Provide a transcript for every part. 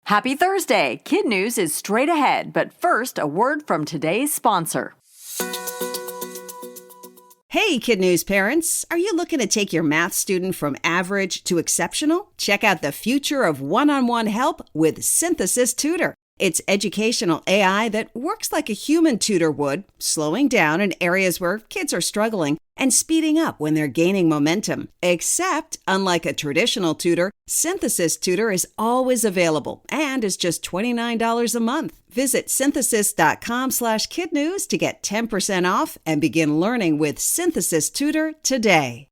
Happy Thursday! KidNuz is straight ahead, but first, a word from today's sponsor. Hey, KidNuz parents! Are you looking to take your math student from average to exceptional? Check out the future of one-on-one help with Synthesis Tutor. It's educational AI that works like a human tutor would, slowing down in areas where kids are struggling and speeding up when they're gaining momentum. Except, unlike a traditional tutor, Synthesis Tutor is always available and is just $29 a month. Visit synthesis.com/kidnews to get 10% off and begin learning with Synthesis Tutor today.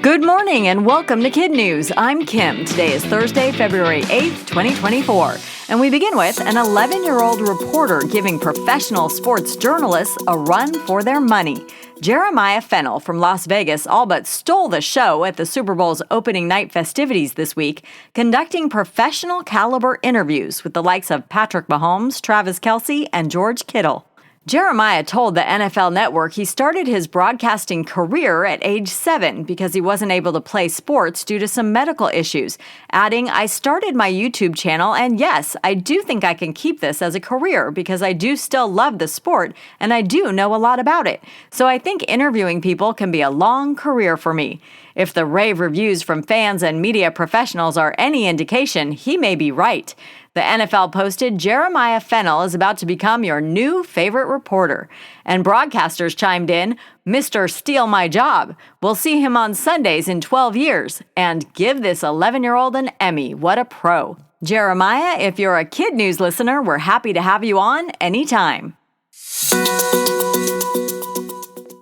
Good morning and welcome to KidNuz. I'm Kim. Today is Thursday, February 8th, 2024. And we begin with an 11-year-old reporter giving professional sports journalists a run for their money. Jeremiah Fennell from Las Vegas all but stole the show at the Super Bowl's opening night festivities this week, conducting professional caliber interviews with the likes of Patrick Mahomes, Travis Kelce, and George Kittle. Jeremiah told the NFL Network he started his broadcasting career at age 7 because he wasn't able to play sports due to some medical issues, adding, "I started my YouTube channel, and yes, I do think I can keep this as a career because I do still love the sport and I do know a lot about it. So I think interviewing people can be a long career for me." If the rave reviews from fans and media professionals are any indication, he may be right. The NFL posted, "Jeremiah Fennell is about to become your new favorite reporter." And broadcasters chimed in, "Mr. Steal My Job. We'll see him on Sundays in 12 years. And give this 11-year-old an Emmy. What a pro." Jeremiah, if you're a KidNuz listener, we're happy to have you on anytime.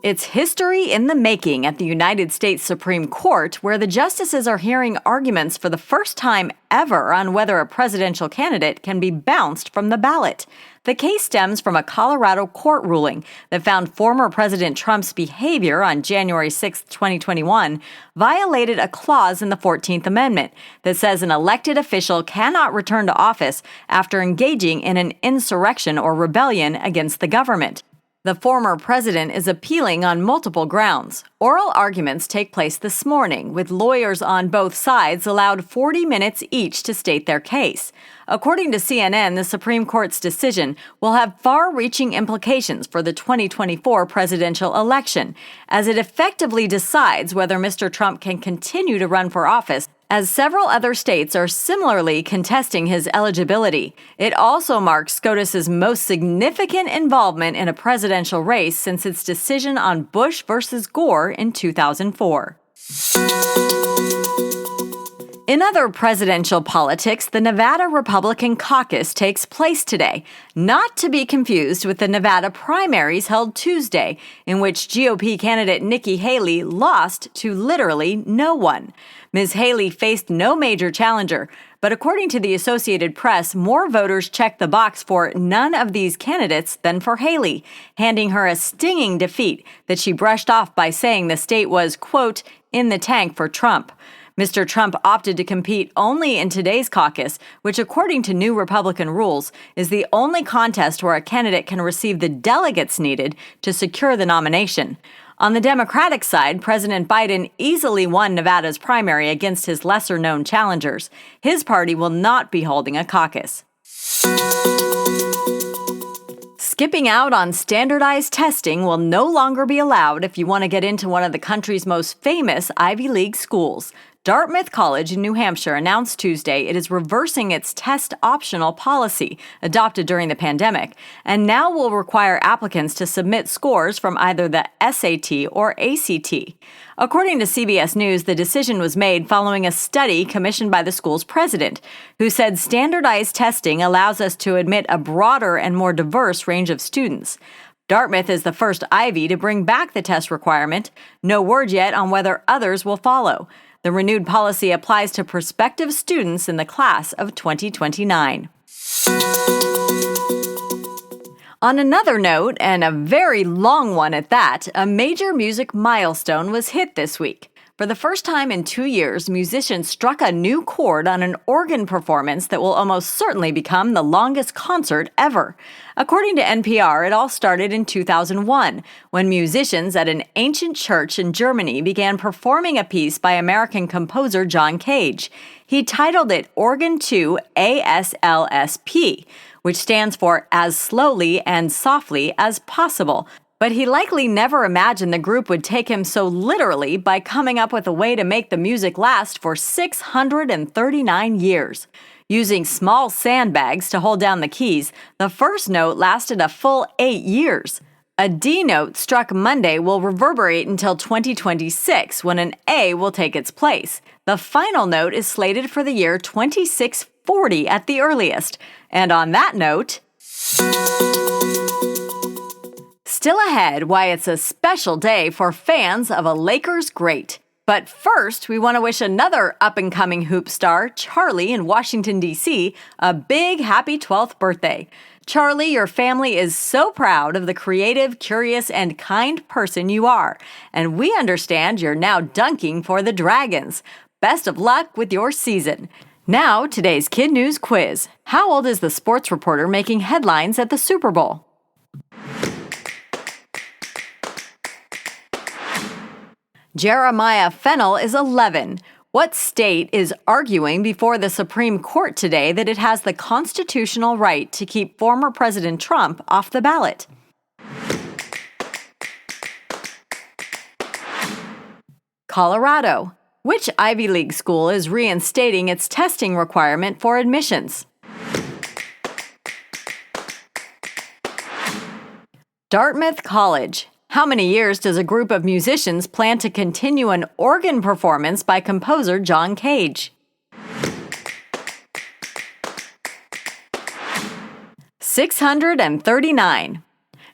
It's history in the making at the United States Supreme Court, where the justices are hearing arguments for the first time ever on whether a presidential candidate can be bounced from the ballot. The case stems from a Colorado court ruling that found former President Trump's behavior on January 6, 2021, violated a clause in the 14th Amendment that says an elected official cannot return to office after engaging in an insurrection or rebellion against the government. The former president is appealing on multiple grounds. Oral arguments take place this morning, with lawyers on both sides allowed 40 minutes each to state their case. According to CNN, the Supreme Court's decision will have far-reaching implications for the 2024 presidential election, as it effectively decides whether Mr. Trump can continue to run for office, as several other states are similarly contesting his eligibility. It also marks SCOTUS's most significant involvement in a presidential race since its decision on Bush versus Gore in 2004. In other presidential politics, the Nevada Republican caucus takes place today, not to be confused with the Nevada primaries held Tuesday, in which GOP candidate Nikki Haley lost to literally no one. Ms. Haley faced no major challenger, but according to the Associated Press, more voters checked the box for none of these candidates than for Haley, handing her a stinging defeat that she brushed off by saying the state was, quote, in the tank for Trump. Mr. Trump opted to compete only in today's caucus, which, according to new Republican rules, is the only contest where a candidate can receive the delegates needed to secure the nomination. On the Democratic side, President Biden easily won Nevada's primary against his lesser-known challengers. His party will not be holding a caucus. Skipping out on standardized testing will no longer be allowed if you want to get into one of the country's most famous Ivy League schools. Dartmouth College in New Hampshire announced Tuesday it is reversing its test-optional policy adopted during the pandemic, and now will require applicants to submit scores from either the SAT or ACT. According to CBS News, the decision was made following a study commissioned by the school's president, who said standardized testing allows us to admit a broader and more diverse range of students. Dartmouth is the first Ivy to bring back the test requirement. No word yet on whether others will follow. The renewed policy applies to prospective students in the class of 2029. On another note, and a very long one at that, a major music milestone was hit this week. For the first time in 2 years, musicians struck a new chord on an organ performance that will almost certainly become the longest concert ever. According to NPR, it all started in 2001, when musicians at an ancient church in Germany began performing a piece by American composer John Cage. He titled it Organ 2 ASLSP, which stands for As Slowly and Softly as Possible. But he likely never imagined the group would take him so literally by coming up with a way to make the music last for 639 years. Using small sandbags to hold down the keys, the first note lasted a full 8 years. A D note struck Monday will reverberate until 2026, when an A will take its place. The final note is slated for the year 2640 at the earliest. And on that note, still ahead, why it's a special day for fans of a Lakers great. But first, we want to wish another up-and-coming hoop star, Charlie in Washington, D.C., a big happy 12th birthday. Charlie, your family is so proud of the creative, curious, and kind person you are. And we understand you're now dunking for the Dragons. Best of luck with your season. Now, today's Kid News quiz. How old is the sports reporter making headlines at the Super Bowl? Jeremiah Fennell is 11. What state is arguing before the Supreme Court today that it has the constitutional right to keep former President Trump off the ballot? Colorado. Which Ivy League school is reinstating its testing requirement for admissions? Dartmouth College. How many years does a group of musicians plan to continue an organ performance by composer John Cage? 639.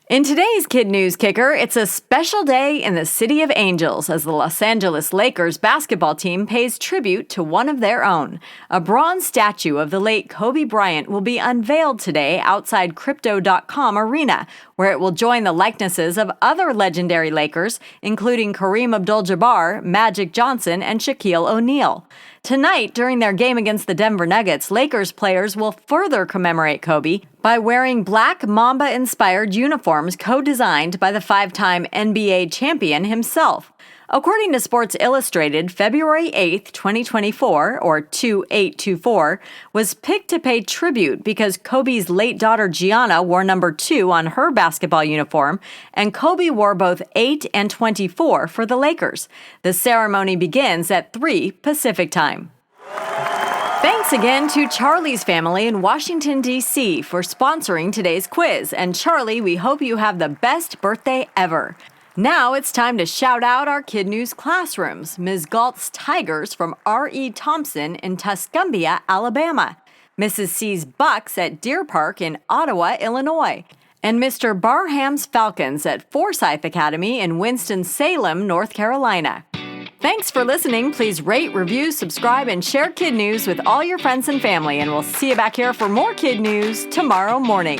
In today's Kid News Kicker, it's a special day in the City of Angels as the Los Angeles Lakers basketball team pays tribute to one of their own. A bronze statue of the late Kobe Bryant will be unveiled today outside Crypto.com Arena, where it will join the likenesses of other legendary Lakers, including Kareem Abdul-Jabbar, Magic Johnson, and Shaquille O'Neal. Tonight, during their game against the Denver Nuggets, Lakers players will further commemorate Kobe by wearing black Mamba-inspired uniforms co-designed by the five-time NBA champion himself. According to Sports Illustrated, February 8, 2024, or 2824, was picked to pay tribute because Kobe's late daughter Gianna wore number 2 on her basketball uniform, and Kobe wore both 8 and 24 for the Lakers. The ceremony begins at 3 Pacific Time. Thanks again to Charlie's family in Washington, D.C. for sponsoring today's quiz. And Charlie, we hope you have the best birthday ever. Now it's time to shout out our Kid News classrooms. Ms. Galt's Tigers from R.E. Thompson in Tuscumbia, Alabama. Mrs. C's Bucks at Deer Park in Ottawa, Illinois. And Mr. Barham's Falcons at Forsyth Academy in Winston-Salem, North Carolina. Thanks for listening. Please rate, review, subscribe, and share Kid News with all your friends and family. And we'll see you back here for more Kid News tomorrow morning.